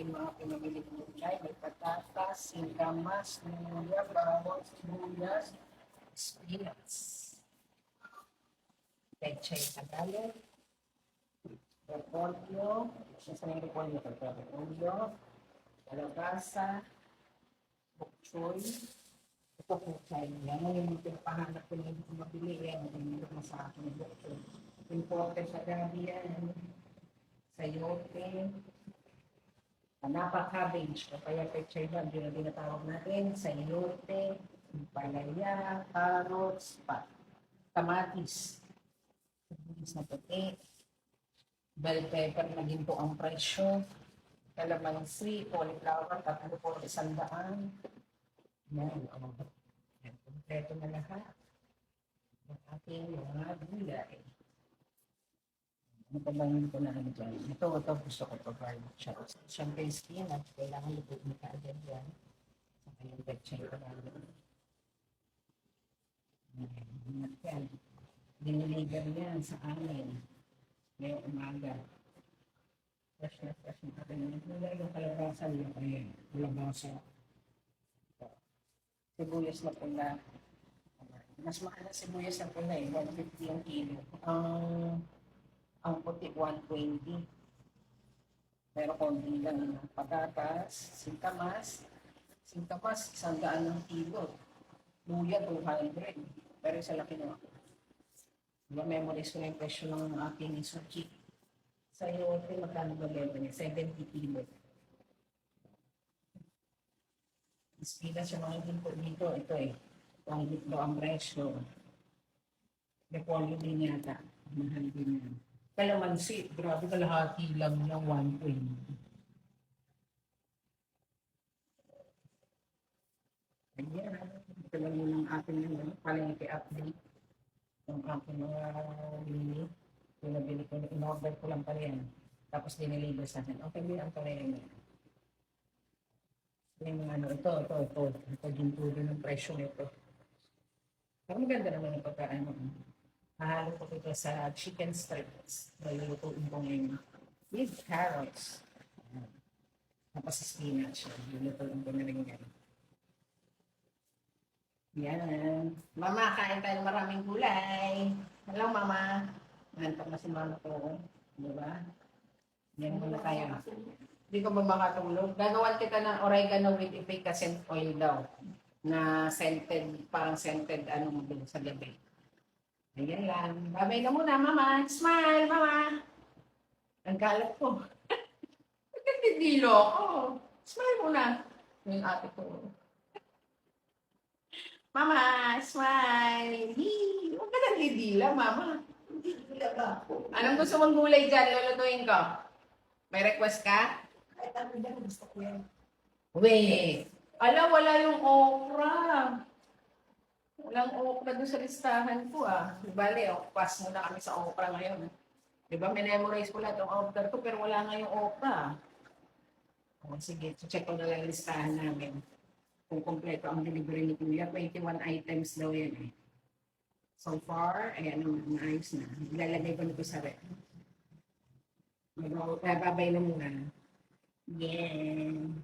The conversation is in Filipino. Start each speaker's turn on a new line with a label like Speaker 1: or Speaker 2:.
Speaker 1: ating mga pinamili ng gulay. May patatas, singkamas, luya, bawang, sibuyas, spinach. Pechay Tagalog, repolyo, isa na yung repolyo, kalabasa, bokchoy, ito po tayo. Yan yung pinapahanap ko na hindi ko mabili. Yan, hindi ko sa akin yung bokchoy. Imported sa gabi yan. Sayote, napaka-cabbage, o kaya pechay ba, hindi na dinatawag natin, sayote, palaya, carrots, kamatis, na puti, bell pepper na ginto ang presyo, kalamansi, cauliflower, tatlo po 100. Yan, yan, kompleto na lahat ng ating mga gulay. Ano pa ba yung ko na ano dyan? Ito gusto ko provide siya. Siyempre spinach, kailangan lutuin ka agad yan. Sa kanyang pechay ko namin. Yan. Diniligan yan sa amin. Ngayong umaga. Fresh na atin. Yung kalabasa yung ayan. Kalabasa. Sibuyas na pula. Mas mahal na sibuyas na pula eh. 150 yung kilo. Ang puti 120. Pero konti lang ng patatas, singkamas, 100 ng kilo. Luya 200. Pero sa laki na ako. Diba, memorize ko na yung presyo ng aking sushi. Sa yote, magkano ba benta niya? 70 kilo. Spinach yung mga dito, ito eh. Ang dito ang presyo. Repolyo din yata. Mahal din yan. Kalamansi, grabe kalahati lang ng 120. Ayan, ito lang yun ang ating palengke update. Yung aking mga mini, pinabili ko, in-order ko lang pala yan. Tapos diniliver sa akin. Okay, din ang pala yan. Yung mga ano, ito din po din ang presyo nito. Pero maganda naman yung pagkaano. Hahalo ko ito sa chicken strips. Lulutuin ko ngayon with carrots. Tapos spinach. Lulutuin ko na rin yan. Yan. Mama, kain tayo maraming gulay. Hello, Mama. Nantok na si Mama ko. Diba? Yan muna tayo. Hindi ko ba makatulog? Gagawan kita ng oregano with efficacent oil daw. Na scented, parang scented ano mo doon sa gabi. Ayan lang. Babay na muna, Mama. Smile, Mama. Ang galat ko. Nagdidilo ako. Smile muna. Yung ate ko. Mama, smile. Hee. Huwag ka nagdidila, Mama. Nagdidila ba ako? Anong gusto mong gulay dyan? Lulutuin ko. May request ka? Kahit ano dyan, gusto ko yan. Wait. Ala, wala yung okra. Walang okra doon sa listahan ko ah. Bale, pass muna kami sa okra ngayon. Diba, memorize ko lahat ng order ko pero wala nga yung okra. O, sige, check ko na lang listahan namin. Kung kompleto ang delivery ni Kuya, 21 items daw yan eh. So far, ayan naman, maayos na. Ilalagay ko nito sa rep. Babay na muna. Yeah.